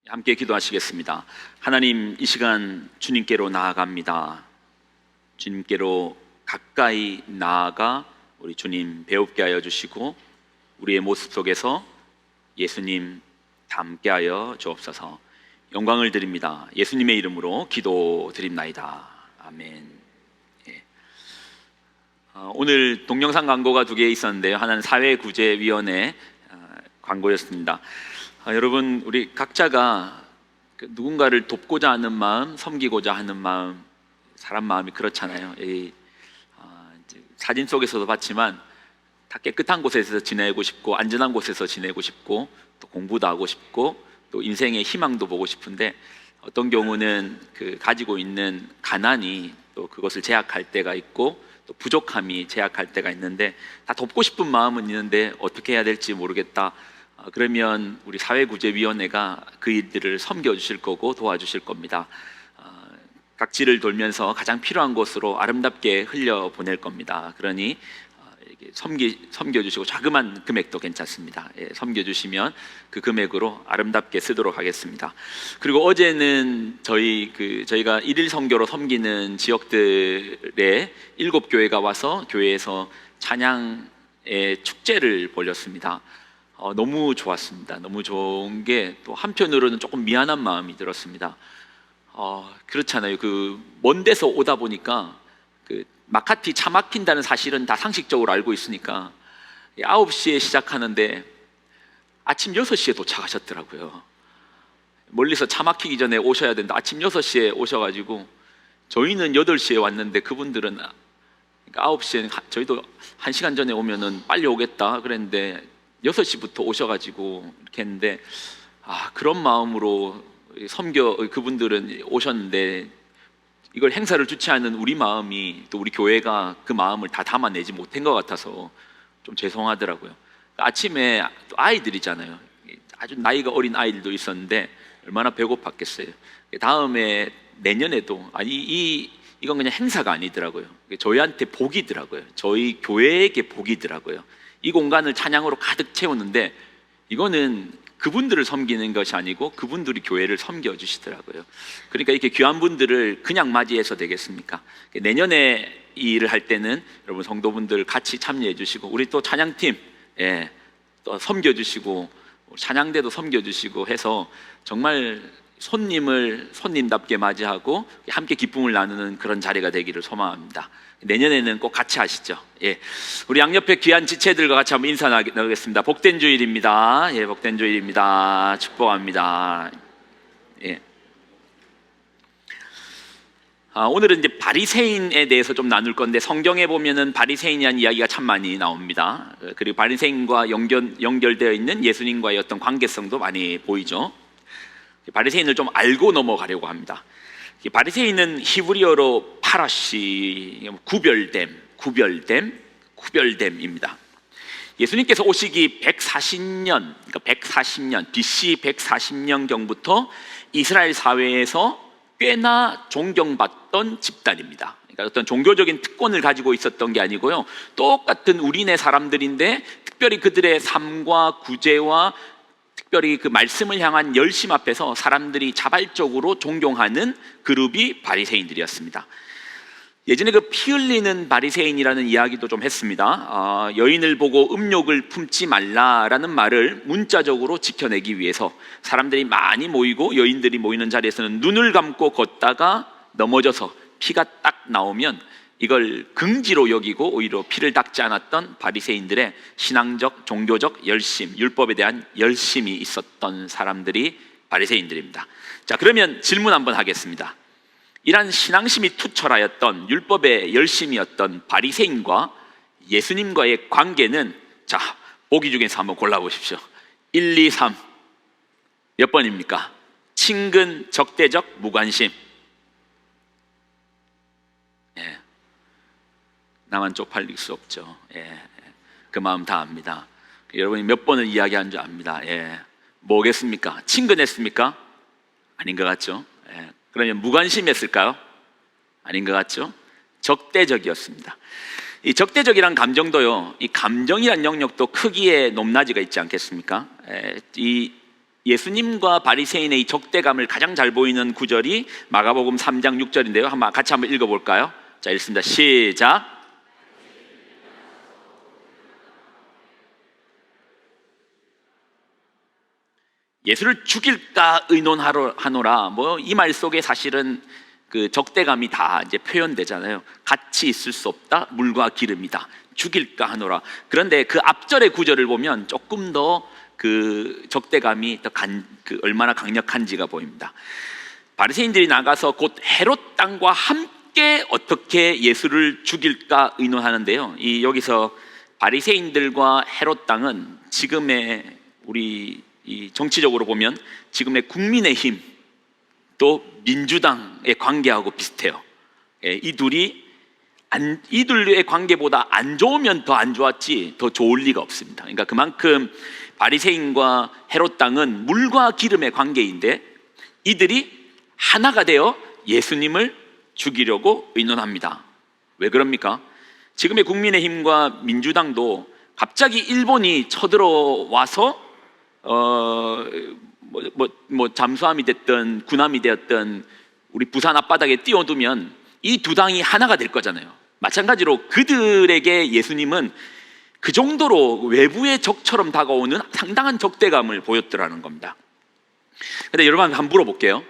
함께 기도하시겠습니다. 하나님, 이 시간 주님께로 나아갑니다. 주님께로 가까이 나아가 우리 주님 배웁게 하여 주시고 우리의 모습 속에서 예수님 닮게 하여 주옵소서. 영광을 드립니다. 예수님의 이름으로 기도드립나이다. 아멘. 오늘 동영상 광고가 2개 있었는데요. 하나는 사회구제위원회 광고였습니다. 여러분, 우리 각자가 누군가를 돕고자 하는 마음, 섬기고자 하는 마음, 사람 마음이 그렇잖아요. 사진 속에서도 봤지만 다 깨끗한 곳에서 지내고 싶고 안전한 곳에서 지내고 싶고 또 공부도 하고 싶고 또 인생의 희망도 보고 싶은데 어떤 경우는 가지고 있는 가난이 또 그것을 제약할 때가 있고 또 부족함이 제약할 때가 있는데 다 돕고 싶은 마음은 있는데 어떻게 해야 될지 모르겠다. 그러면 우리 사회구제위원회가 그 일들을 섬겨주실 거고 도와주실 겁니다. 각지를 돌면서 가장 필요한 곳으로 아름답게 흘려보낼 겁니다. 그러니 섬겨주시고 자그만 금액도 괜찮습니다. 섬겨주시면 그 금액으로 아름답게 쓰도록 하겠습니다. 그리고 어제는 저희가 일일 선교로 섬기는 지역들에 7교회가 와서 교회에서 찬양의 축제를 벌였습니다. 너무 좋았습니다. 너무 좋은 게 또 한편으로는 조금 미안한 마음이 들었습니다. 그렇잖아요. 먼 데서 오다 보니까 마카티 차 막힌다는 사실은 다 상식적으로 알고 있으니까 9시에 시작하는데 아침 6시에 도착하셨더라고요. 멀리서 차 막히기 전에 오셔야 된다. 아침 6시에 오셔가지고 저희는 8시에 왔는데 그분들은 9시에 저희도 1시간 전에 오면은 빨리 오겠다 그랬는데 6시부터 오셔가지고 이렇게 했는데 그런 마음으로 그분들은 오셨는데 이걸 행사를 주최하는 우리 마음이 또 우리 교회가 그 마음을 다 담아내지 못한 것 같아서 좀 죄송하더라고요. 아침에 또 아이들이잖아요. 아주 나이가 어린 아이들도 있었는데 얼마나 배고팠겠어요. 다음에 내년에도 이건 그냥 행사가 아니더라고요. 저희한테 복이더라고요. 저희 교회에게 복이더라고요. 이 공간을 찬양으로 가득 채우는데 이거는 그분들을 섬기는 것이 아니고 그분들이 교회를 섬겨주시더라고요. 그러니까 이렇게 귀한 분들을 그냥 맞이해서 되겠습니까? 내년에 이 일을 할 때는 여러분 성도분들 같이 참여해 주시고 우리 또 찬양팀 또 섬겨주시고 찬양대도 섬겨주시고 해서 정말 손님을 손님답게 맞이하고 함께 기쁨을 나누는 그런 자리가 되기를 소망합니다. 내년에는 꼭 같이 하시죠. 우리 양옆에 귀한 지체들과 같이 한번 인사 나누겠습니다. 복된 주일입니다. 복된 주일입니다. 축복합니다. 오늘은 이제 바리새인에 대해서 좀 나눌 건데 성경에 보면은 바리새인이라는 이야기가 참 많이 나옵니다. 그리고 바리새인과 연결되어 있는 예수님과의 어떤 관계성도 많이 보이죠. 바리새인을 좀 알고 넘어가려고 합니다. 바리새인은 히브리어로 파라시, 구별됨입니다. 예수님께서 오시기 140년, BC 140년경부터 이스라엘 사회에서 꽤나 존경받던 집단입니다. 그러니까 어떤 종교적인 특권을 가지고 있었던 게 아니고요. 똑같은 우리네 사람들인데 특별히 그들의 삶과 구제와 특별히 그 말씀을 향한 열심 앞에서 사람들이 자발적으로 존경하는 그룹이 바리새인들이었습니다. 예전에 피 흘리는 바리새인이라는 이야기도 좀 했습니다. 여인을 보고 음욕을 품지 말라라는 말을 문자적으로 지켜내기 위해서 사람들이 많이 모이고 여인들이 모이는 자리에서는 눈을 감고 걷다가 넘어져서 피가 딱 나오면 이걸 긍지로 여기고 오히려 피를 닦지 않았던 바리새인들의 신앙적, 종교적 열심, 율법에 대한 열심이 있었던 사람들이 바리새인들입니다. 자, 그러면 질문 한번 하겠습니다. 이런 신앙심이 투철하였던 율법의 열심이었던 바리새인과 예수님과의 관계는 자, 보기 중에서 한번 골라보십시오. 1, 2, 3 몇 번입니까? 친근, 적대적, 무관심. 나만 쪽팔릴 수 없죠. 그 마음 다 압니다. 여러분이 몇 번을 이야기한 줄 압니다. 뭐겠습니까? 친근했습니까? 아닌 것 같죠? 그러면 무관심했을까요? 아닌 것 같죠? 적대적이었습니다. 이 적대적이란 감정도요, 이 감정이란 영역도 크기에 높낮이가 있지 않겠습니까? 이 예수님과 바리새인의 이 적대감을 가장 잘 보이는 구절이 마가복음 3장 6절인데요. 같이 한번 읽어볼까요? 자, 읽습니다. 시작. 예수를 죽일까 의논하노라. 뭐 이 말 속에 사실은 그 적대감이 다 이제 표현되잖아요. 같이 있을 수 없다. 물과 기름이다. 죽일까 하노라. 그런데 그 앞절의 구절을 보면 조금 더 그 적대감이 더 얼마나 강력한지가 보입니다. 바리새인들이 나가서 곧 헤롯 땅과 함께 어떻게 예수를 죽일까 의논하는데요. 여기서 바리새인들과 헤롯 땅은 지금의 우리 이 정치적으로 보면 지금의 국민의힘 또 민주당의 관계하고 비슷해요. 이들의 관계보다 안 좋으면 더 안 좋았지 더 좋을 리가 없습니다. 그러니까 그만큼 바리새인과 헤롯 땅은 물과 기름의 관계인데 이들이 하나가 되어 예수님을 죽이려고 의논합니다. 왜 그럽니까? 지금의 국민의힘과 민주당도 갑자기 일본이 쳐들어와서 잠수함이 됐든 군함이 되었든 우리 부산 앞바다에 띄워두면 이 두 당이 하나가 될 거잖아요. 마찬가지로 그들에게 예수님은 그 정도로 외부의 적처럼 다가오는 상당한 적대감을 보였더라는 겁니다. 근데 여러분 한번 물어볼게요.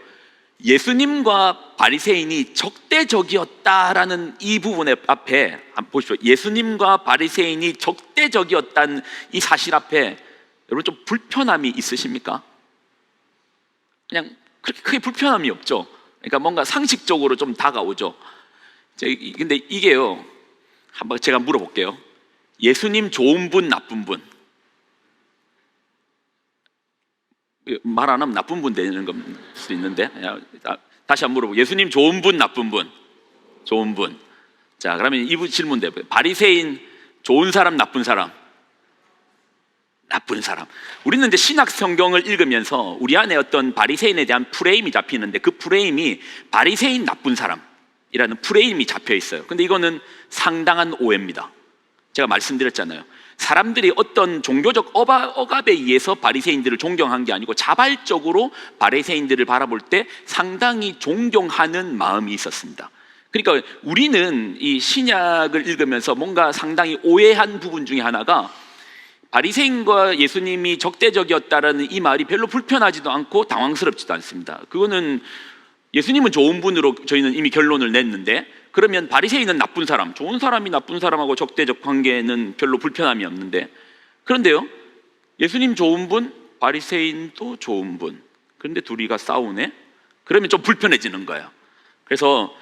예수님과 바리새인이 적대적이었다라는 이 부분 앞에 한번 보십시오. 예수님과 바리새인이 적대적이었다는 이 사실 앞에 여러분 좀 불편함이 있으십니까? 그냥 그렇게 크게 불편함이 없죠. 그러니까 뭔가 상식적으로 좀 다가오죠. 근데 이게요, 한번 제가 물어볼게요. 예수님 좋은 분, 나쁜 분? 말 안 하면 나쁜 분 되는 걸 수도 있는데, 다시 한번 물어볼게요. 예수님 좋은 분, 나쁜 분? 좋은 분. 자, 그러면 이 질문 돼봐요. 바리새인 좋은 사람, 나쁜 사람? 나쁜 사람. 우리는 이제 신약 성경을 읽으면서 우리 안에 어떤 바리새인에 대한 프레임이 잡히는데 그 프레임이 바리새인 나쁜 사람이라는 프레임이 잡혀 있어요. 근데 이거는 상당한 오해입니다. 제가 말씀드렸잖아요. 사람들이 어떤 종교적 억압에 의해서 바리새인들을 존경한 게 아니고 자발적으로 바리새인들을 바라볼 때 상당히 존경하는 마음이 있었습니다. 그러니까 우리는 이 신약을 읽으면서 뭔가 상당히 오해한 부분 중에 하나가 바리새인과 예수님이 적대적이었다라는 이 말이 별로 불편하지도 않고 당황스럽지도 않습니다. 그거는 예수님은 좋은 분으로 저희는 이미 결론을 냈는데, 그러면 바리새인은 나쁜 사람, 좋은 사람이 나쁜 사람하고 적대적 관계는 별로 불편함이 없는데, 그런데요, 예수님 좋은 분, 바리새인도 좋은 분, 그런데 둘이가 싸우네? 그러면 좀 불편해지는 거예요. 그래서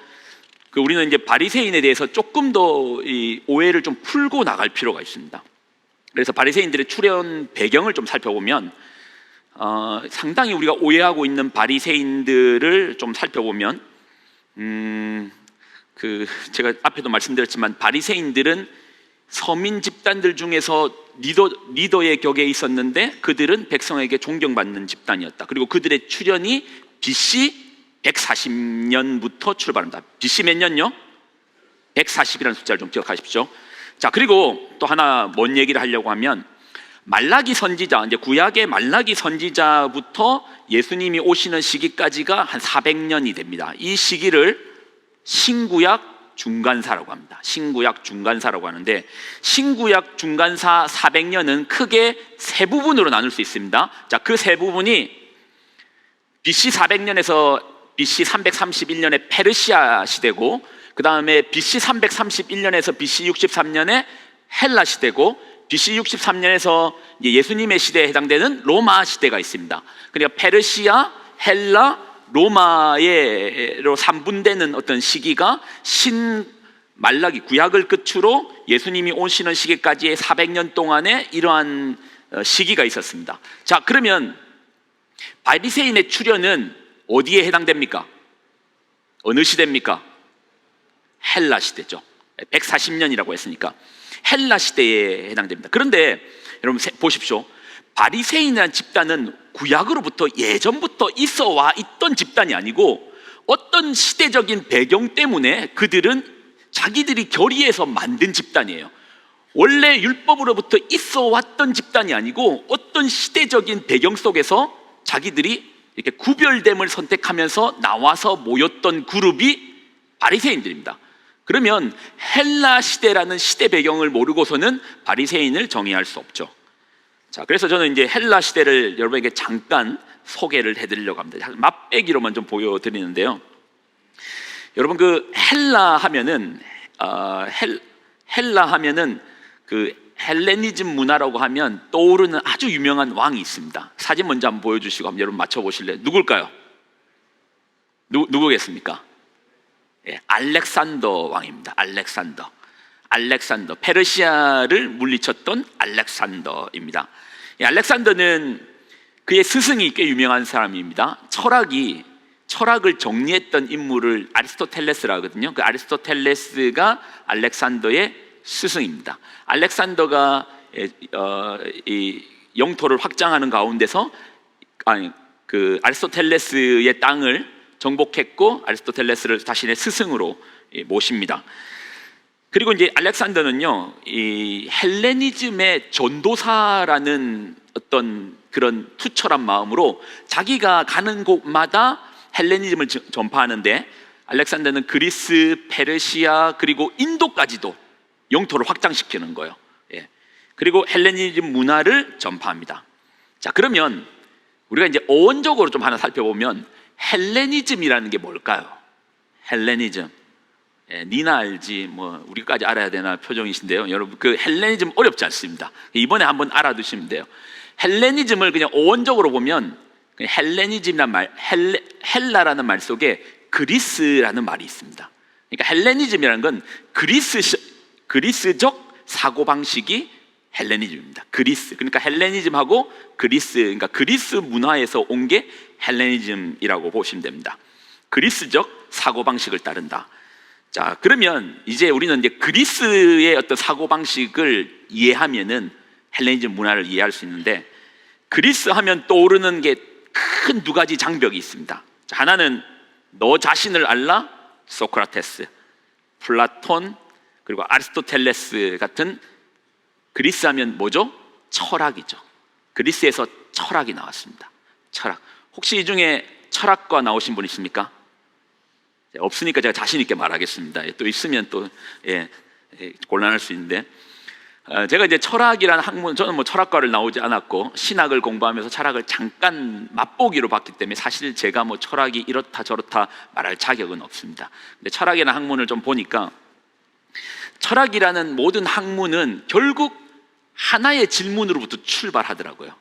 우리는 이제 바리새인에 대해서 조금 더 이 오해를 좀 풀고 나갈 필요가 있습니다. 그래서 바리새인들의 출현 배경을 좀 살펴보면 상당히 우리가 오해하고 있는 바리새인들을 좀 살펴보면 제가 앞에도 말씀드렸지만 바리새인들은 서민 집단들 중에서 리더의 격에 있었는데 그들은 백성에게 존경받는 집단이었다. 그리고 그들의 출현이 BC 140년부터 출발합니다. BC 몇 년요? 140이라는 숫자를 좀 기억하십시오. 자, 그리고 또 하나 뭔 얘기를 하려고 하면 말라기 선지자, 이제 구약의 말라기 선지자부터 예수님이 오시는 시기까지가 한 400년이 됩니다. 이 시기를 신구약 중간사라고 합니다. 신구약 중간사라고 하는데 신구약 중간사 400년은 크게 세 부분으로 나눌 수 있습니다. 자, 그 세 부분이 BC 400년에서 BC 331년의 페르시아 시대고, 그 다음에 BC 331년에서 BC 63년에 헬라 시대고, BC 63년에서 예수님의 시대에 해당되는 로마 시대가 있습니다. 그러니까 페르시아, 헬라, 로마로 3분되는 어떤 시기가 말라기 구약을 끝으로 예수님이 오시는 시기까지의 400년 동안에 이러한 시기가 있었습니다. 자, 그러면 바리새인의 출현은 어디에 해당됩니까? 어느 시대입니까? 헬라 시대죠. 140년이라고 했으니까 헬라 시대에 해당됩니다. 그런데 여러분 보십시오. 바리새인이라는 집단은 구약으로부터 예전부터 있어 와 있던 집단이 아니고 어떤 시대적인 배경 때문에 그들은 자기들이 결의해서 만든 집단이에요. 원래 율법으로부터 있어 왔던 집단이 아니고 어떤 시대적인 배경 속에서 자기들이 이렇게 구별됨을 선택하면서 나와서 모였던 그룹이 바리새인들입니다. 그러면 헬라 시대라는 시대 배경을 모르고서는 바리새인을 정의할 수 없죠. 자, 그래서 저는 이제 헬라 시대를 여러분에게 잠깐 소개를 해드리려고 합니다. 맛배기로만 좀 보여드리는데요. 여러분, 그 헬라 하면은 헬라 하면은 그 헬레니즘 문화라고 하면 떠오르는 아주 유명한 왕이 있습니다. 사진 먼저 한번 보여주시고 한번 여러분 맞춰보실래요? 누굴까요? 누구겠습니까? 예, 알렉산더 왕입니다. 알렉산더, 페르시아를 물리쳤던 알렉산더입니다. 알렉산더는 그의 스승이 꽤 유명한 사람입니다. 철학을 정리했던 인물을 아리스토텔레스라 하거든요. 그 아리스토텔레스가 알렉산더의 스승입니다. 알렉산더가 이 영토를 확장하는 가운데서 그 아리스토텔레스의 땅을 정복했고 아리스토텔레스를 자신의 스승으로 모십니다. 그리고 이제 알렉산더는요, 이 헬레니즘의 전도사라는 어떤 그런 투철한 마음으로 자기가 가는 곳마다 헬레니즘을 전파하는데, 알렉산더는 그리스, 페르시아 그리고 인도까지도 영토를 확장시키는 거예요. 예. 그리고 헬레니즘 문화를 전파합니다. 자, 그러면 우리가 이제 어원적으로 좀 하나 살펴보면 헬레니즘이라는 게 뭘까요? 헬레니즘. 예, 니나 알지 뭐 우리까지 알아야 되나 표정이신데요. 여러분, 그 헬레니즘 어렵지 않습니다. 이번에 한번 알아두시면 돼요. 헬레니즘을 그냥 어원적으로 보면 헬레니즘이란 말, 헬라라는 말 속에 그리스라는 말이 있습니다. 그러니까 헬레니즘이라는 건 그리스적 사고방식이 헬레니즘입니다. 그러니까 헬레니즘하고 그러니까 그리스 문화에서 온 게 헬레니즘이라고 보시면 됩니다. 그리스적 사고방식을 따른다. 자, 그러면 이제 우리는 이제 그리스의 어떤 사고방식을 이해하면은 헬레니즘 문화를 이해할 수 있는데, 그리스 하면 떠오르는 게 큰 두 가지 장벽이 있습니다. 자, 하나는 너 자신을 알라, 소크라테스, 플라톤, 그리고 아리스토텔레스 같은, 그리스 하면 뭐죠? 철학이죠. 그리스에서 철학이 나왔습니다. 철학. 혹시 이 중에 철학과 나오신 분 있습니까? 없으니까 제가 자신 있게 말하겠습니다. 또 있으면 또 곤란할 수 있는데, 제가 이제 철학이라는 학문, 저는 뭐 철학과를 나오지 않았고 신학을 공부하면서 철학을 잠깐 맛보기로 봤기 때문에 사실 제가 뭐 철학이 이렇다 저렇다 말할 자격은 없습니다. 근데 철학이라는 학문을 좀 보니까 철학이라는 모든 학문은 결국 하나의 질문으로부터 출발하더라고요.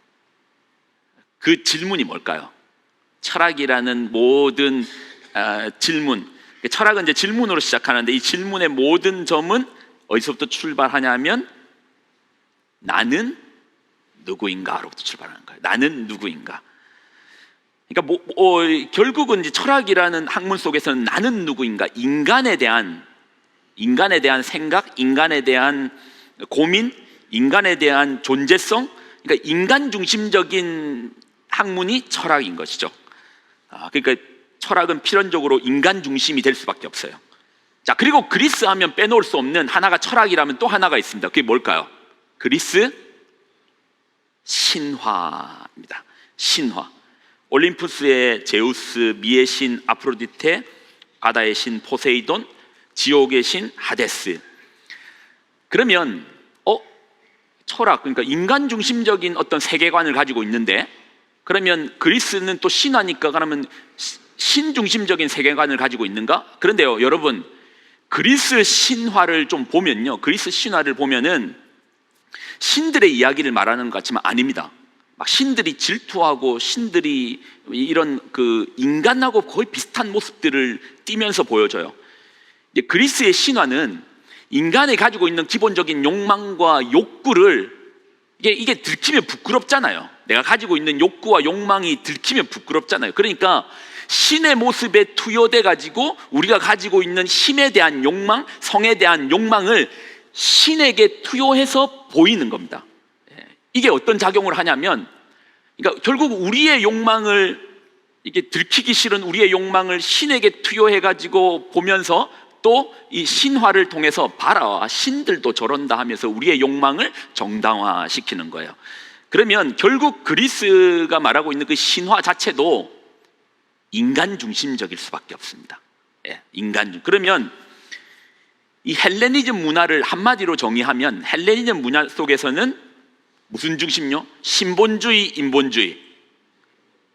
그 질문이 뭘까요? 철학이라는 모든 질문, 철학은 이제 질문으로 시작하는데, 이 질문의 모든 점은 어디서부터 출발하냐면 나는 누구인가로부터 출발하는 거예요. 나는 누구인가. 그러니까 결국은 이제 철학이라는 학문 속에서는 나는 누구인가, 인간에 대한 생각, 인간에 대한 고민, 인간에 대한 존재성, 그러니까 인간 중심적인 학문이 철학인 것이죠. 그러니까 철학은 필연적으로 인간 중심이 될 수밖에 없어요. 자, 그리고 그리스 하면 빼놓을 수 없는 하나가 철학이라면 또 하나가 있습니다. 그게 뭘까요? 그리스 신화입니다. 신화. 올림푸스의 제우스, 미의 신 아프로디테, 바다의 신 포세이돈, 지옥의 신 하데스. 그러면 철학, 그러니까 인간 중심적인 어떤 세계관을 가지고 있는데, 그러면 그리스는 또 신화니까 그러면 신 중심적인 세계관을 가지고 있는가? 그런데요, 여러분, 그리스 신화를 좀 보면요, 그리스 신화를 보면은 신들의 이야기를 말하는 것 같지만 아닙니다. 막 신들이 질투하고 신들이 이런 그 인간하고 거의 비슷한 모습들을 띠면서 보여줘요. 이제 그리스의 신화는 인간이 가지고 있는 기본적인 욕망과 욕구를, 이게 들키면 부끄럽잖아요. 내가 가지고 있는 욕구와 욕망이 들키면 부끄럽잖아요. 그러니까 신의 모습에 투여돼 가지고 우리가 가지고 있는 힘에 대한 욕망, 성에 대한 욕망을 신에게 투여해서 보이는 겁니다. 이게 어떤 작용을 하냐면, 그러니까 결국 우리의 욕망을, 이게 들키기 싫은 우리의 욕망을 신에게 투여해 가지고 보면서 또 이 신화를 통해서 봐라, 신들도 저런다 하면서 우리의 욕망을 정당화시키는 거예요. 그러면 결국 그리스가 말하고 있는 그 신화 자체도 인간 중심적일 수밖에 없습니다. 예, 그러면 이 헬레니즘 문화를 한마디로 정의하면 헬레니즘 문화 속에서는 무슨 중심요? 신본주의, 인본주의.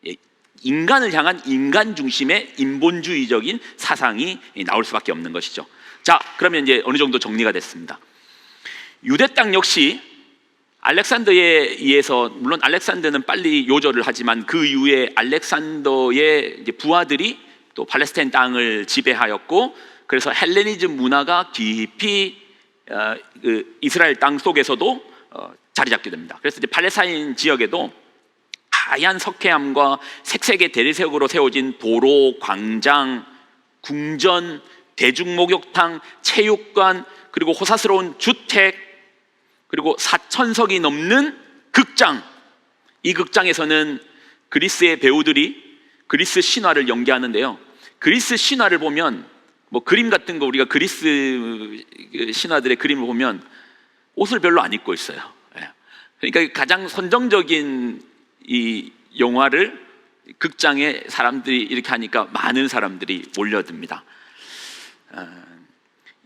예, 인간을 향한 인간 중심의 인본주의적인 사상이 나올 수밖에 없는 것이죠. 자, 그러면 이제 어느 정도 정리가 됐습니다. 유대 땅 역시 알렉산더에 의해서, 물론 알렉산더는 빨리 요절을 하지만 그 이후에 알렉산더의 부하들이 또 팔레스타인 땅을 지배하였고, 그래서 헬레니즘 문화가 깊이 이스라엘 땅 속에서도 자리 잡게 됩니다. 그래서 이제 팔레스타인 지역에도 하얀 석회암과 색색의 대리석으로 세워진 도로, 광장, 궁전, 대중목욕탕, 체육관, 그리고 호사스러운 주택, 그리고 4,000석이 넘는 극장. 이 극장에서는 그리스의 배우들이 그리스 신화를 연기하는데요, 그리스 신화를 보면 뭐 그림 같은 거, 우리가 그리스 신화들의 그림을 보면 옷을 별로 안 입고 있어요. 그러니까 가장 선정적인 이 영화를 극장에 사람들이 이렇게 하니까 많은 사람들이 몰려듭니다.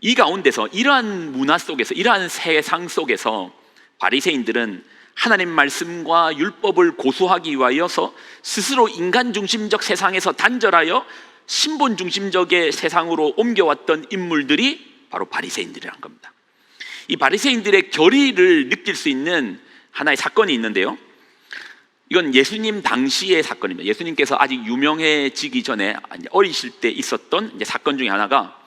이 가운데서, 이러한 문화 속에서, 이러한 세상 속에서 바리새인들은 하나님 말씀과 율법을 고수하기 위하여서 스스로 인간 중심적 세상에서 단절하여 신본 중심적의 세상으로 옮겨왔던 인물들이 바로 바리새인들이란 겁니다. 이 바리새인들의 결의를 느낄 수 있는 하나의 사건이 있는데요, 이건 예수님 당시의 사건입니다. 예수님께서 아직 유명해지기 전에 어리실 때 있었던 사건 중에 하나가,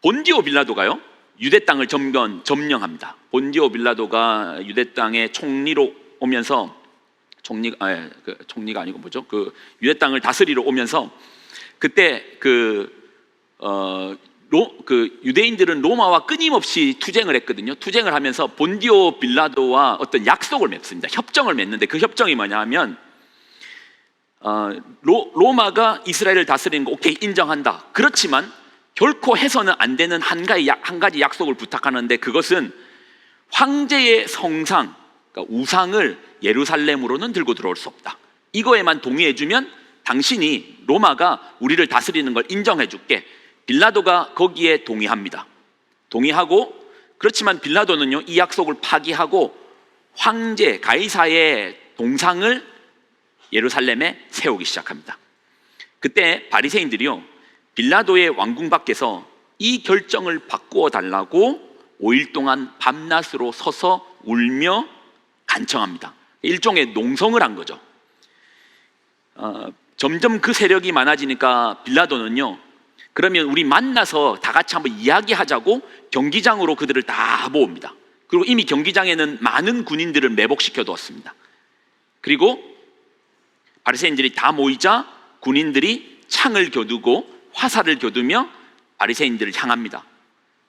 본디오 빌라도가요, 유대 땅을 점령합니다. 본디오 빌라도가 유대 땅의 총리로 오면서, 총리가 아니고 뭐죠? 유대 땅을 다스리러 오면서, 그때 유대인들은 로마와 끊임없이 투쟁을 했거든요. 투쟁을 하면서 본디오 빌라도와 어떤 약속을 맺습니다. 협정을 맺는데, 그 협정이 뭐냐 하면, 로마가 이스라엘을 다스리는 거 오케이, 인정한다. 그렇지만 결코 해서는 안 되는 한 가지 약속을 부탁하는데, 그것은 황제의 성상, 그러니까 우상을 예루살렘으로는 들고 들어올 수 없다. 이거에만 동의해주면 당신이, 로마가 우리를 다스리는 걸 인정해줄게. 빌라도가 거기에 동의합니다. 동의하고, 그렇지만 빌라도는요, 이 약속을 파기하고 황제 가이사의 동상을 예루살렘에 세우기 시작합니다. 그때 바리새인들이요, 빌라도의 왕궁 밖에서 이 결정을 바꾸어 달라고 5일 동안 밤낮으로 서서 울며 간청합니다. 일종의 농성을 한 거죠. 점점 그 세력이 많아지니까 빌라도는요, 그러면 우리 만나서 다 같이 한번 이야기하자고 경기장으로 그들을 다 모읍니다. 그리고 이미 경기장에는 많은 군인들을 매복시켜 두었습니다. 그리고 바리새인들이 다 모이자 군인들이 창을 겨두고 화살을 겨두며 바리새인들을 향합니다.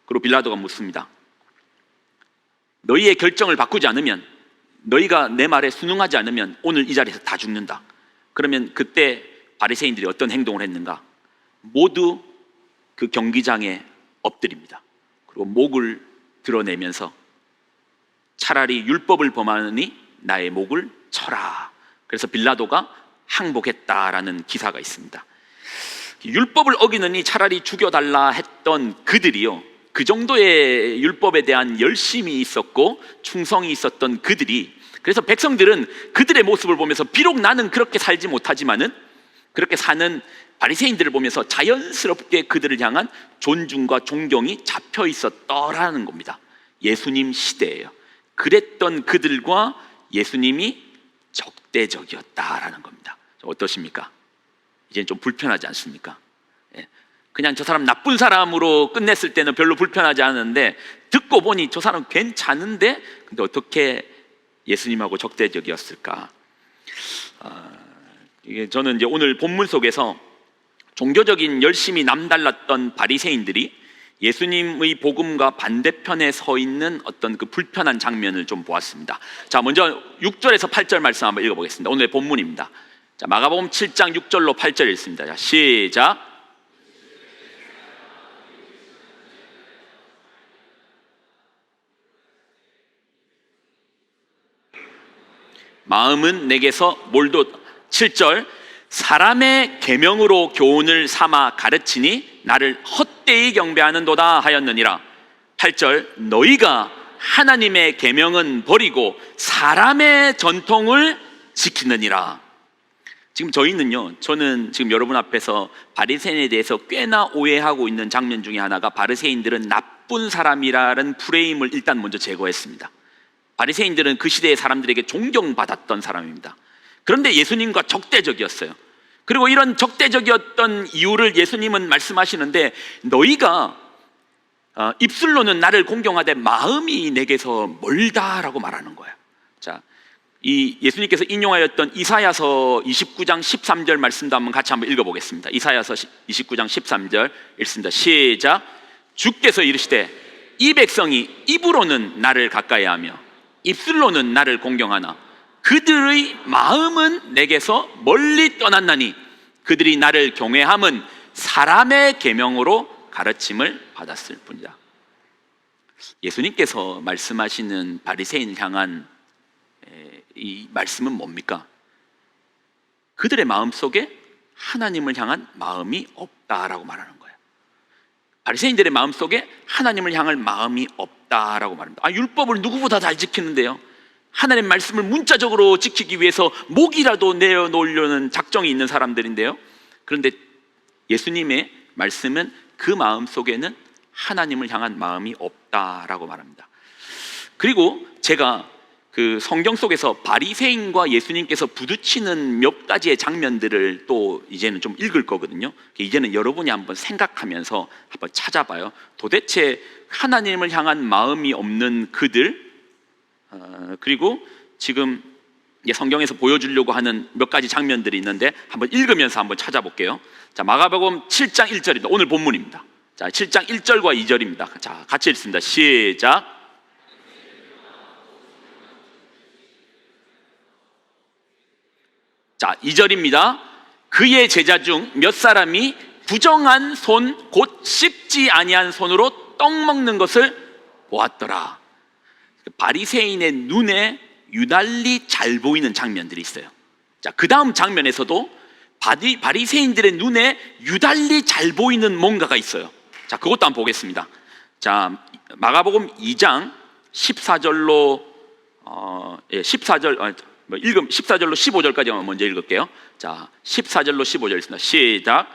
그리고 빌라도가 묻습니다. 너희의 결정을 바꾸지 않으면, 너희가 내 말에 순응하지 않으면 오늘 이 자리에서 다 죽는다. 그러면 그때 바리새인들이 어떤 행동을 했는가? 모두 그 경기장에 엎드립니다. 그리고 목을 드러내면서 차라리 율법을 범하느니 나의 목을 쳐라. 그래서 빌라도가 항복했다라는 기사가 있습니다. 율법을 어기느니 차라리 죽여달라 했던 그들이요, 그 정도의 율법에 대한 열심이 있었고 충성이 있었던 그들이, 그래서 백성들은 그들의 모습을 보면서 비록 나는 그렇게 살지 못하지만은 그렇게 사는 바리새인들을 보면서 자연스럽게 그들을 향한 존중과 존경이 잡혀 있었더라는 겁니다. 예수님 시대예요. 그랬던 그들과 예수님이 적대적이었다라는 겁니다. 어떠십니까? 이제는 좀 불편하지 않습니까? 그냥 저 사람 나쁜 사람으로 끝냈을 때는 별로 불편하지 않은데, 듣고 보니 저 사람 괜찮은데, 근데 어떻게 예수님하고 적대적이었을까? 저는 이제 오늘 본문 속에서 종교적인 열심이 남달랐던 바리새인들이 예수님의 복음과 반대편에 서 있는 어떤 그 불편한 장면을 좀 보았습니다. 자, 먼저 6절에서 8절 말씀 한번 읽어보겠습니다. 오늘의 본문입니다. 자, 마가복음 7장 6절로 8절 읽습니다. 자, 시작. 마음은 내게서 몰도. 7절, 사람의 계명으로 교훈을 삼아 가르치니 나를 헛되이 경배하는도다 하였느니라. 8절, 너희가 하나님의 계명은 버리고 사람의 전통을 지키느니라. 지금 저는 지금 여러분 앞에서 바리새인에 대해서 꽤나 오해하고 있는 장면 중에 하나가, 바리새인들은 나쁜 사람이라는 프레임을 일단 먼저 제거했습니다. 바리새인들은 그 시대의 사람들에게 존경받았던 사람입니다. 그런데 예수님과 적대적이었어요. 그리고 이런 적대적이었던 이유를 예수님은 말씀하시는데, 너희가 입술로는 나를 공경하되 마음이 내게서 멀다라고 말하는 거예요. 자, 이 예수님께서 인용하였던 이사야서 29장 13절 말씀도 같이 한번 읽어보겠습니다. 이사야서 29장 13절 읽습니다. 시작. 주께서 이르시되 이 백성이 입으로는 나를 가까이하며 입술로는 나를 공경하나 그들의 마음은 내게서 멀리 떠났나니 그들이 나를 경외함은 사람의 계명으로 가르침을 받았을 뿐이다. 예수님께서 말씀하시는 바리새인을 향한 이 말씀은 뭡니까? 그들의 마음 속에 하나님을 향한 마음이 없다라고 말하는 거예요. 바리새인들의 마음 속에 하나님을 향할 마음이 없다라고 말합니다. 율법을 누구보다 잘 지키는데요, 하나님 말씀을 문자적으로 지키기 위해서 목이라도 내어놓으려는 작정이 있는 사람들인데요, 그런데 예수님의 말씀은 그 마음 속에는 하나님을 향한 마음이 없다라고 말합니다. 그리고 제가 그 성경 속에서 바리새인과 예수님께서 부딪히는 몇 가지의 장면들을 또 이제는 좀 읽을 거거든요. 이제는 여러분이 한번 생각하면서 한번 찾아봐요. 도대체 하나님을 향한 마음이 없는 그들, 그리고 지금 성경에서 보여주려고 하는 몇 가지 장면들이 있는데 한번 읽으면서 한번 찾아볼게요. 자, 마가복음 7장 1절입니다. 오늘 본문입니다. 자, 7장 1절과 2절입니다. 자, 같이 읽습니다. 시작. 자, 2절입니다. 그의 제자 중 몇 사람이 부정한 손, 곧 씹지 아니한 손으로 떡 먹는 것을 보았더라. 바리새인의 눈에 유달리 잘 보이는 장면들이 있어요. 자, 그 다음 장면에서도 바리새인들의 눈에 유달리 잘 보이는 뭔가가 있어요. 자, 그것도 한번 보겠습니다. 자, 마가복음 2장 14절로 14절로 15절까지 먼저 읽을게요. 자, 14절로 15절 있습니다. 시작.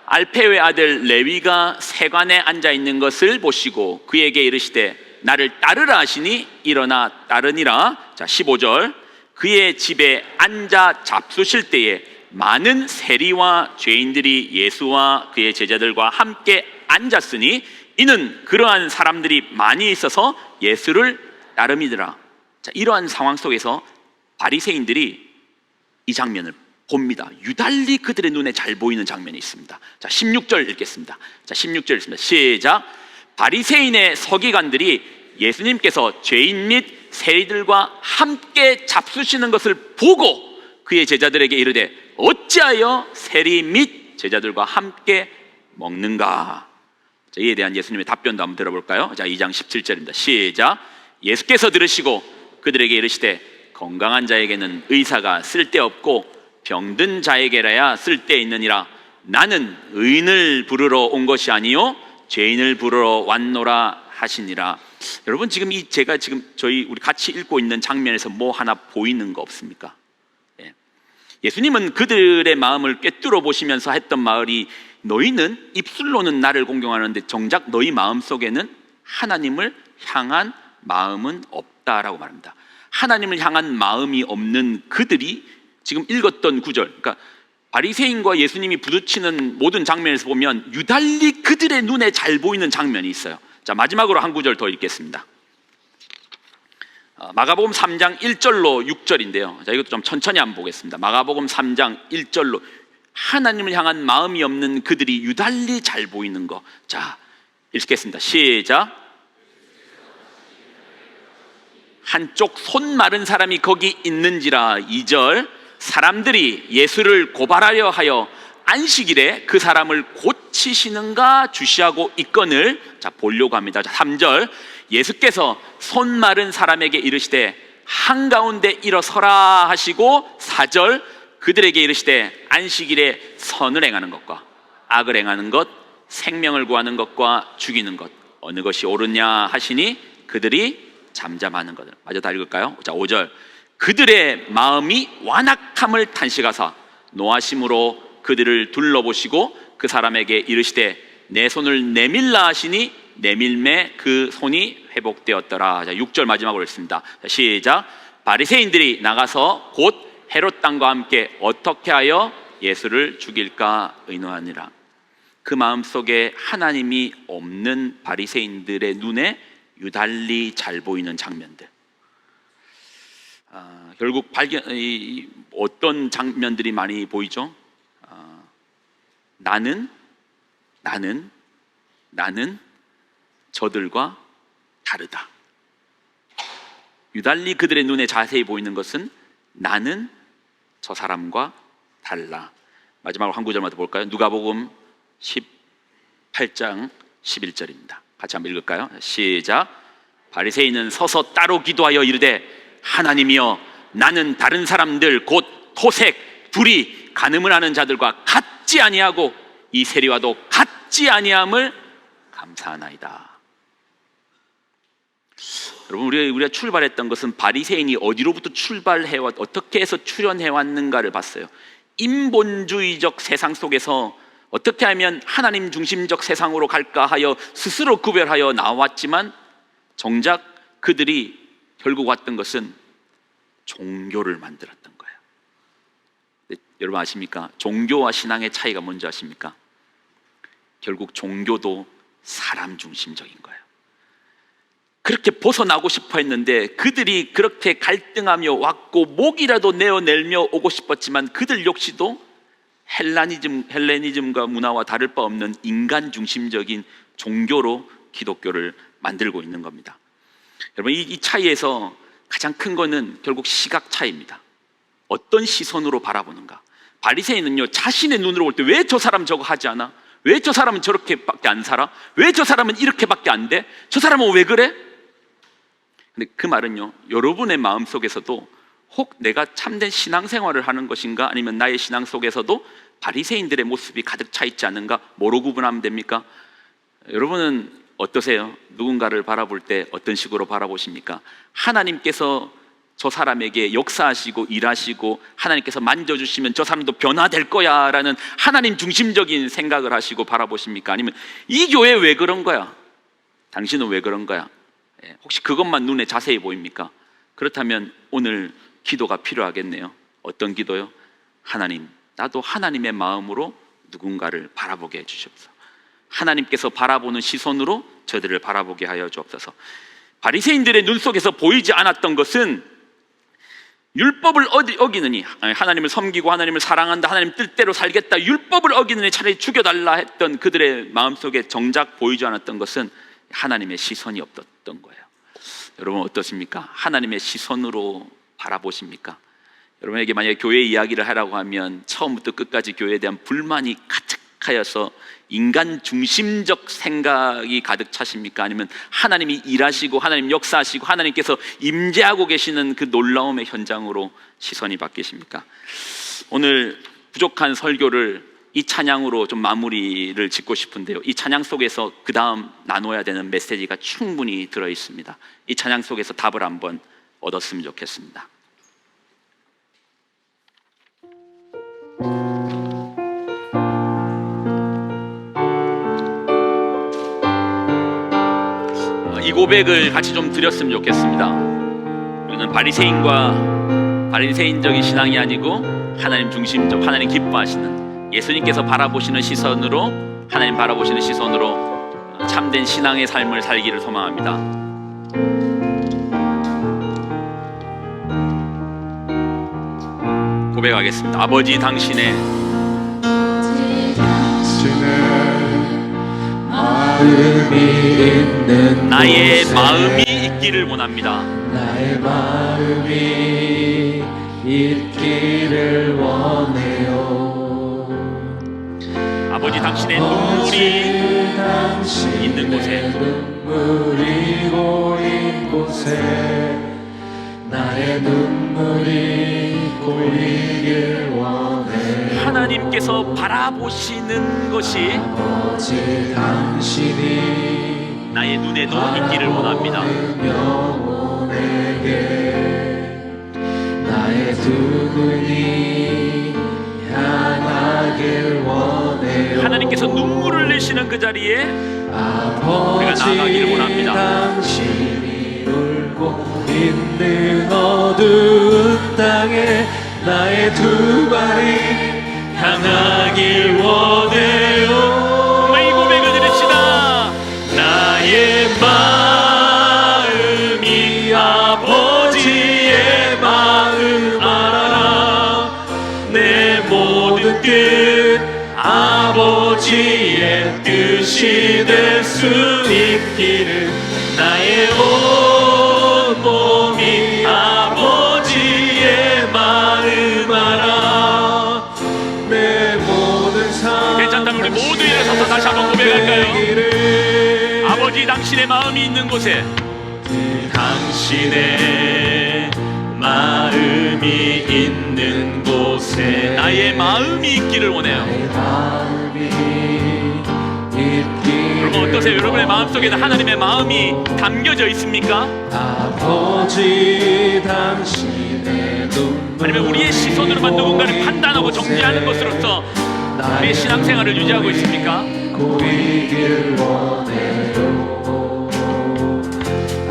알페의 아들 레위가 세관에 앉아 있는 것을 보시고 그에게 이르시되 나를 따르라 하시니 일어나 따르니라. 자, 15절. 그의 집에 앉아 잡수실 때에 많은 세리와 죄인들이 예수와 그의 제자들과 함께 앉았으니 이는 그러한 사람들이 많이 있어서 예수를 따름이더라. 자, 이러한 상황 속에서 바리새인들이 이 장면을 봅니다. 유달리 그들의 눈에 잘 보이는 장면이 있습니다. 자, 16절 읽겠습니다. 자, 16절 읽습니다. 시작. 바리새인의 서기관들이 예수님께서 죄인 및 세리들과 함께 잡수시는 것을 보고 그의 제자들에게 이르되 어찌하여 세리 및 제자들과 함께 먹는가? 자, 이에 대한 예수님의 답변도 한번 들어볼까요? 자, 2장 17절입니다. 시작. 예수께서 들으시고 그들에게 이르시되 건강한 자에게는 의사가 쓸데없고 병든 자에게라야 쓸데있느니라. 나는 의인을 부르러 온 것이 아니요 죄인을 부르러 왔노라 하시니라. 여러분, 지금 제가 지금 우리 같이 읽고 있는 장면에서 뭐 하나 보이는 거 없습니까? 예수님은 그들의 마음을 꿰뚫어 보시면서 했던 말이, 너희는 입술로는 나를 공경하는데 정작 너희 마음 속에는 하나님을 향한 마음은 없다라고 말합니다. 하나님을 향한 마음이 없는 그들이 지금 읽었던 구절, 그러니까 바리새인과 예수님이 부딪히는 모든 장면에서 보면 유달리 그들의 눈에 잘 보이는 장면이 있어요. 자, 마지막으로 한 구절 더 읽겠습니다. 마가복음 3장 1절로 6절인데요. 자, 이것도 좀 천천히 한번 보겠습니다. 마가복음 3장 1절로 하나님을 향한 마음이 없는 그들이 유달리 잘 보이는 거. 자, 읽겠습니다. 시작. 한쪽 손 마른 사람이 거기 있는지라. 2절. 사람들이 예수를 고발하려 하여 안식일에 그 사람을 고치시는가 주시하고 있거늘 자, 보려고 합니다. 자, 3절. 예수께서 손 마른 사람에게 이르시되 한가운데 일어서라 하시고 4절 그들에게 이르시되 안식일에 선을 행하는 것과 악을 행하는 것, 생명을 구하는 것과 죽이는 것 어느 것이 옳으냐 하시니 그들이 잠잠하는 것을. 마저 다 읽을까요? 자, 5절 그들의 마음이 완악함을 탄식하사 노하심으로 그들을 둘러보시고 그 사람에게 이르시되 내 손을 내밀라 하시니 내밀매 그 손이 회복되었더라. 자, 6절 마지막으로 읽습니다. 자, 시작. 바리새인들이 나가서 곧 헤롯 땅과 함께 어떻게 하여 예수를 죽일까 의논하니라. 그 마음속에 하나님이 없는 바리새인들의 눈에 유달리 잘 보이는 장면들. 결국 어떤 장면들이 많이 보이죠? 나는 저들과 다르다. 유달리 그들의 눈에 자세히 보이는 것은 나는 저 사람과 달라. 마지막으로 한 구절만 더 볼까요? 누가복음 18장 11절입니다. 같이 한번 읽을까요? 시작. 바리새인은 서서 따로 기도하여 이르되 하나님이여 나는 다른 사람들 곧 토색, 불의, 간음을 하는 자들과 같지 아니하고 이 세리와도 같지 아니함을 감사하나이다. 여러분, 우리가 출발했던 것은 바리새인이 어디로부터 출발해왔, 어떻게 해서 출현해왔는가를 봤어요. 인본주의적 세상 속에서 어떻게 하면 하나님 중심적 세상으로 갈까 하여 스스로 구별하여 나왔지만 정작 그들이 결국 왔던 것은 종교를 만들었던 거예요. 여러분 아십니까? 종교와 신앙의 차이가 뭔지 아십니까? 결국 종교도 사람 중심적인 거예요. 그렇게 벗어나고 싶어 했는데 그들이 그렇게 갈등하며 왔고 목이라도 내어내며 오고 싶었지만 그들 역시도 헬레니즘과 문화와 다를 바 없는 인간 중심적인 종교로 기독교를 만들고 있는 겁니다. 여러분, 이 차이에서 가장 큰 거는 결국 시각 차이입니다. 어떤 시선으로 바라보는가. 바리새인은요, 자신의 눈으로 볼 때 왜 저 사람 저거 하지 않아? 왜 저 사람은 저렇게밖에 안 살아? 왜 저 사람은 이렇게밖에 안 돼? 저 사람은 왜 그래? 근데 그 말은요, 여러분의 마음 속에서도 혹 내가 참된 신앙생활을 하는 것인가, 아니면 나의 신앙 속에서도 바리새인들의 모습이 가득 차 있지 않은가, 뭐로 구분하면 됩니까? 여러분은 어떠세요? 누군가를 바라볼 때 어떤 식으로 바라보십니까? 하나님께서 저 사람에게 역사하시고 일하시고 하나님께서 만져주시면 저 사람도 변화될 거야 라는 하나님 중심적인 생각을 하시고 바라보십니까? 아니면 이 교회 왜 그런 거야? 당신은 왜 그런 거야? 혹시 그것만 눈에 자세히 보입니까? 그렇다면 오늘 기도가 필요하겠네요. 어떤 기도요? 하나님, 나도 하나님의 마음으로 누군가를 바라보게 해주시옵소서. 하나님께서 바라보는 시선으로 저들을 바라보게 하여 주옵소서. 바리새인들의 눈 속에서 보이지 않았던 것은 율법을 어기느니, 하나님을 섬기고 하나님을 사랑한다, 하나님 뜻대로 살겠다, 율법을 어기느니 차라리 죽여달라 했던 그들의 마음속에 정작 보이지 않았던 것은 하나님의 시선이 없었던 거예요. 여러분 어떻습니까? 하나님의 시선으로 바라보십니까? 여러분에게 만약에 교회 이야기를 하라고 하면 처음부터 끝까지 교회에 대한 불만이 가득하여서 인간 중심적 생각이 가득 차십니까? 아니면 하나님이 일하시고 하나님 역사하시고 하나님께서 임재하고 계시는 그 놀라움의 현장으로 시선이 바뀌십니까? 오늘 부족한 설교를 이 찬양으로 좀 마무리를 짓고 싶은데요, 이 찬양 속에서 그 다음 나눠야 되는 메시지가 충분히 들어있습니다. 이 찬양 속에서 답을 한번 얻었으면 좋겠습니다. 이 고백을 같이 좀 드렸으면 좋겠습니다. 우리는 바리새인적인 신앙이 아니고 하나님 중심적, 하나님 기뻐하시는, 예수님께서 바라보시는 시선으로, 하나님 바라보시는 시선으로 참된 신앙의 삶을 살기를 소망합니다. 고백하겠습니다. 아버지, 당신의 마음이 있는 나의 곳에 마음이 있기를 원합니다. 나의 마음이 있기를 원해요. 아버지, 당신의 눈물이 있는 곳에, 눈물이 고인 곳에 나의 눈물이 고이길 원해. 하나님께서 바라보시는 것이 아버지 당신이 나의 눈에도 있기를 원합니다. 영혼에게 나의 두 눈이 향하길 원해요. 하나님께서 눈물을 내시는 그 자리에 아버지 나아가기를 원합니다. 당신이 울고 있는 어두운 땅에 나의 두 발이 향하길 원해요. 정말 이 고백을 들읍시다. 나의 마음이 아버지의 마음 알아. 내 모든 뜻 아버지의 뜻이 될 수 있기를. 나의 온 몸이 아버지의 마음 알아. 내 모든 삶 괜찮다면 우리 모두 일어서서 다시 한번 고백할까요? 아버지 당신의 마음이 있는 곳에 당신의 마음이 있는 곳에 나의 마음이 있기를 원해요. 여러분 어떠세요? 여러분의 마음속에는 하나님의 마음이 담겨져 있습니까? 아버지 당신의 눈물 아니면 우리의 시선으로만 누군가를 판단하고 정죄하는 것으로서 우리의 신앙생활을 유지하고 있습니까? 고이길 원해요.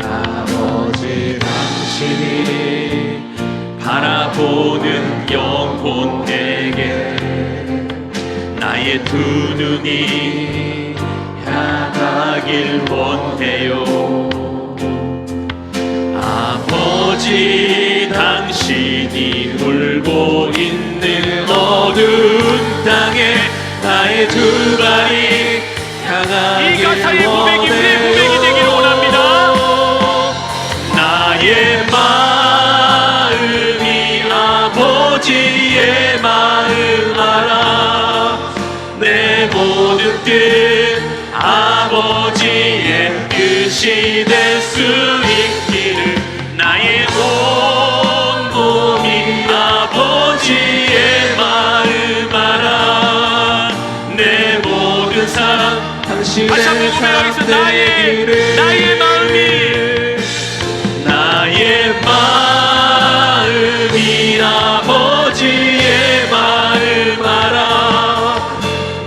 아버지 당신이 바라보는 영혼에게 나의 두 눈이 향하길 원해요. 아버지 당신이 울고 있는 어두운 땅에 나의 두 발이 향하길 이 가사의 고백이 우리의 원해요. 고백이 되기를 원합니다. 나의 마음이 아버지의 마음 알아. 내 모든 뜻 아버지의 뜻이 될 수 있기를. 나의 온 몸이 아버지의 마음 알아. 내 모든 삶 당신의 다시 한번 고백하겠습니다. 삶 되기를. 나의 마음이 나의 마음이 아버지의 마음 알아.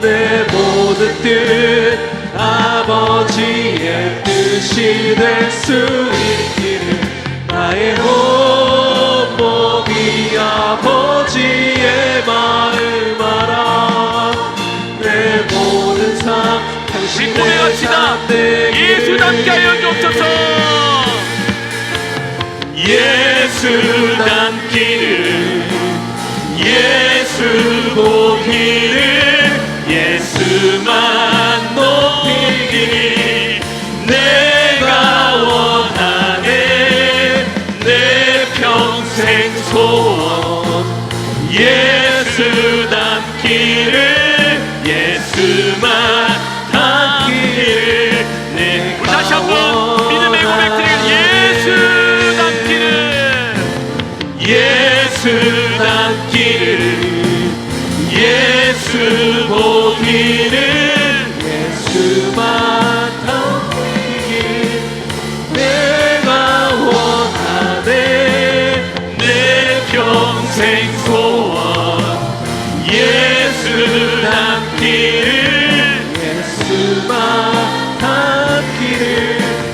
내 모든 뜻 아버지의 뜻이 될 수 있기를. 나의 온 몸이 아버지의 마음 알아. 내 모든 삶 우리 당신의 고백합시다. 삶 되기를. 예수답게 하여 주옵소서. 예수 닮기를. 예수 보기를. 예수만 높이기를. 내가 원하네 내 평생 소원. 예수 닮기를. 예수만 닮기를. 내가 우리 다시 한번 믿음의 고백 드리겠습니다. 예수 닮기를. 예수 닮기를. 예수 보기를. 예수만 닮기를. 내가 원하네 내 평생 소원. 예수 닮기를. 예수만 닮기를.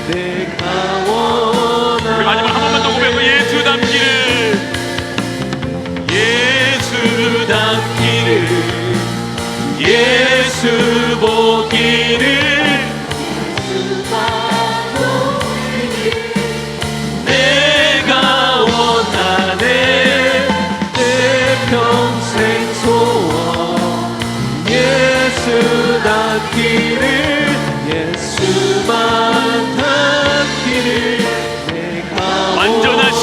내가 원하네. 우리 마지막 한 번만 더 고백하고 예수 닮기를. 예수 닮기를. 예수 보기를. 내가 원하네 내 평생 소원. 예수 닮기를. 예수만 닮기를. 내가 완전하신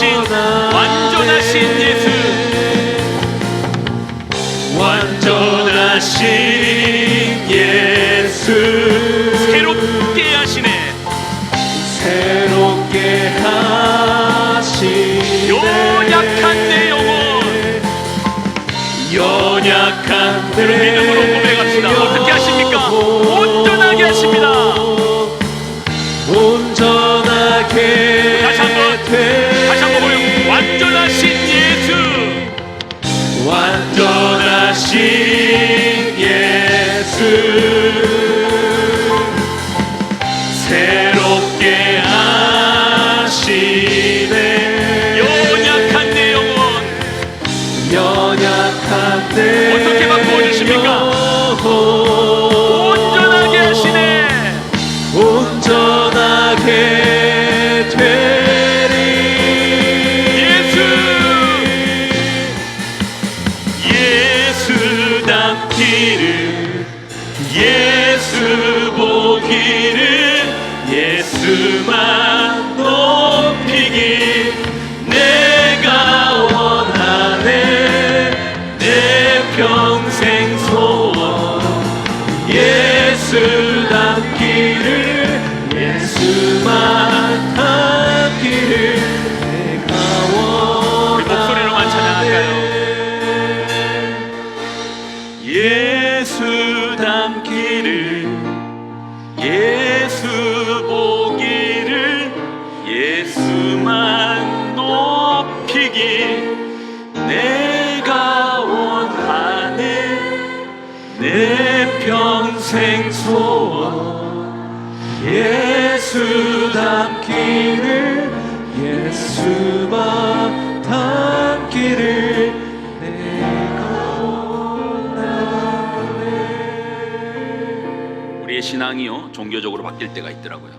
예수. 완전하신 예수. 새롭게 하시네. 새롭게 하신 온전하게 하십니다. 온전하게 다시 한번 보여. 완전하신 예수, 완전하신 예수, 새롭게 하시네. 연약한 내 영혼 연약한 내 어떻게 바꾸어주십니까? 온전하게 하시네. 온전하게 되리. 예수 닮기를, 예수 보기를, 예수만 높이길 내가 원하네. 내 평생 소원 예수 닮기를, 예수만 닮기를 내가 원하네. 목소리로만 찬양할까요? 예수 닮기를, 예수 보기를, 예수만 높이길 내가 원하네. 내 평생 소원 예수 닮기를, 예수만 닮기를 내가 원하네. 우리의 신앙이요 종교적으로 바뀔 때가 있더라고요.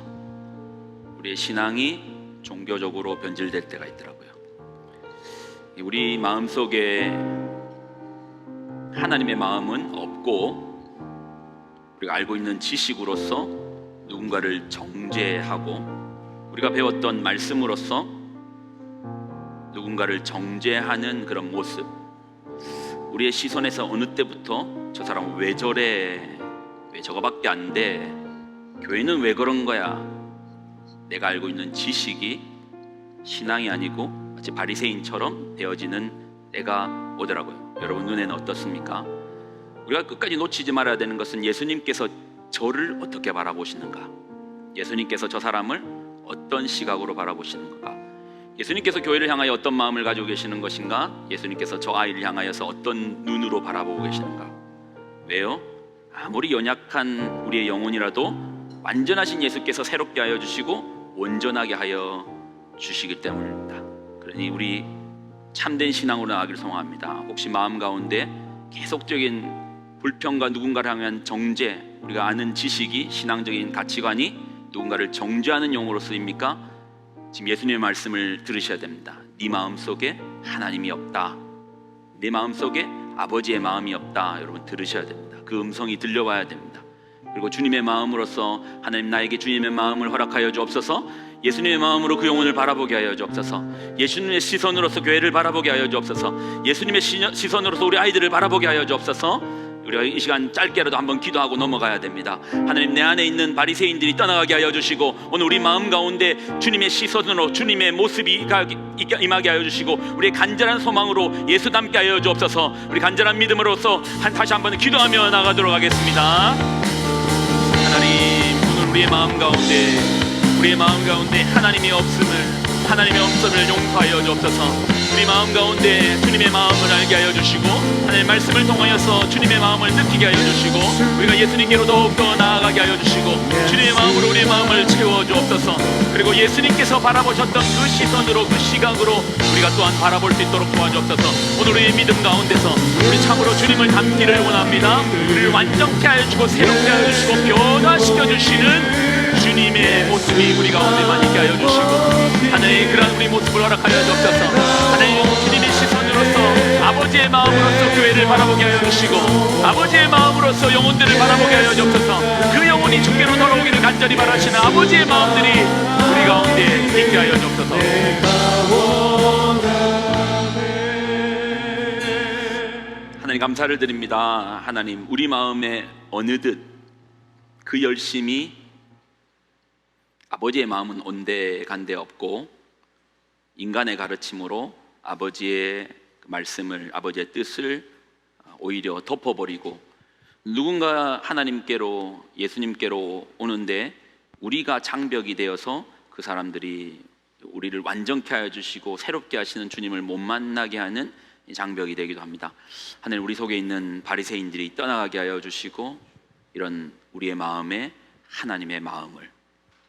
우리의 신앙이 종교적으로 변질될 때가 있더라고요. 우리 마음속에 하나님의 마음은 없고, 우리가 알고 있는 지식으로서 누군가를 정죄하고, 우리가 배웠던 말씀으로서 누군가를 정죄하는 그런 모습, 우리의 시선에서 어느 때부터 저 사람은 왜 저래, 왜 저거밖에 안 돼, 교회는 왜 그런 거야, 내가 알고 있는 지식이 신앙이 아니고 마치 바리새인처럼 되어지는 때가 오더라고요. 여러분 눈에는 어떻습니까? 우리가 끝까지 놓치지 말아야 되는 것은 예수님께서 저를 어떻게 바라보시는가, 예수님께서 저 사람을 어떤 시각으로 바라보시는가, 예수님께서 교회를 향하여 어떤 마음을 가지고 계시는 것인가, 예수님께서 저 아이를 향하여서 어떤 눈으로 바라보고 계시는가. 왜요? 아무리 연약한 우리의 영혼이라도 완전하신 예수께서 새롭게 하여 주시고 온전하게 하여 주시기 때문입니다. 그러니 우리 참된 신앙으로 나아가기를 소망합니다. 혹시 마음 가운데 계속적인 불평과 누군가를 향한 정죄, 우리가 아는 지식이, 신앙적인 가치관이 누군가를 정죄하는 용어로 쓰입니까? 지금 예수님의 말씀을 들으셔야 됩니다. 네 마음속에 하나님이 없다, 내 마음속에 아버지의 마음이 없다. 여러분 들으셔야 됩니다. 그 음성이 들려와야 됩니다. 그리고 주님의 마음으로서 하나님 나에게 주님의 마음을 허락하여 주옵소서. 예수님의 마음으로 그 영혼을 바라보게 하여 주옵소서. 예수님의 시선으로서 교회를 바라보게 하여 주옵소서. 예수님의 시선으로서 우리 아이들을 바라보게 하여 주옵소서. 우리가 이 시간 짧게라도 한번 기도하고 넘어가야 됩니다. 하나님, 내 안에 있는 바리새인들이 떠나가게 하여 주시고, 오늘 우리 마음 가운데 주님의 시선으로 주님의 모습이 임하게 하여 주시고, 우리의 간절한 소망으로 예수 닮게 하여 주옵소서. 우리 간절한 믿음으로서 다시 한번 기도하며 나가도록 하겠습니다. 하나님, 오늘 우리의 마음 가운데 하나님의 없음을 용서하여 주옵소서. 우리 마음 가운데 주님의 마음을 알게 하여 주시고, 하나님의 말씀을 통하여서 주님의 마음을 느끼게 하여 주시고, 우리가 예수님께로 더욱더 나아가게 하여 주시고, 주님의 마음으로 우리의 마음을 채워 주옵소서. 그리고 예수님께서 바라보셨던 그 시선으로, 그 시각으로 우리가 또한 바라볼 수 있도록 도와주옵소서. 오늘 우리의 믿음 가운데서 우리 참으로 주님을 닮기를 원합니다. 우리를 완전케 하여 주시고 새롭게 하여 주시고 변화시켜 주시는 주님의 모습이 우리 가운데만 있게 하여 주시고, 하나님 그러한 우리 모습을 허락하여 주옵소서. 하나님, 주님의 시선으로서 아버지의 마음으로서 교회를 바라보게 하여 주시고, 아버지의 마음으로서 영혼들을 바라보게 하여 주옵소서. 그 영혼이 주께로 돌아오기를 간절히 바라시는 아버지의 마음들이 우리 가운데 있게 하여 주옵소서. 하나님 감사를 드립니다. 하나님, 우리 마음에 어느덧 그 열심이 아버지의 마음은 온데간데 없고, 인간의 가르침으로 아버지의 말씀을, 아버지의 뜻을 오히려 덮어버리고, 누군가 하나님께로 예수님께로 오는데 우리가 장벽이 되어서 그 사람들이 우리를 완전케 하여 주시고 새롭게 하시는 주님을 못 만나게 하는 장벽이 되기도 합니다. 하나님, 우리 속에 있는 바리새인들이 떠나가게 하여 주시고 이런 우리의 마음에 하나님의 마음을,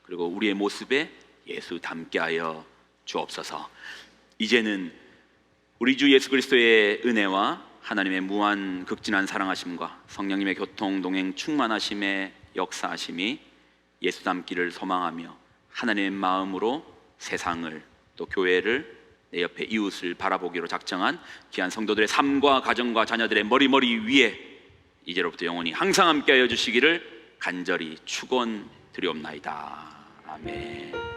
그리고 우리의 모습에 예수 닮게 하여 주옵소서. 이제는 우리 주 예수 그리스도의 은혜와 하나님의 무한 극진한 사랑하심과 성령님의 교통 동행 충만하심의 역사하심이 예수 닮기를 소망하며 하나님의 마음으로 세상을, 또 교회를, 내 옆에 이웃을 바라보기로 작정한 귀한 성도들의 삶과 가정과 자녀들의 머리 위에 이제로부터 영원히 항상 함께하여 주시기를 간절히 축원드리옵나이다. 아멘.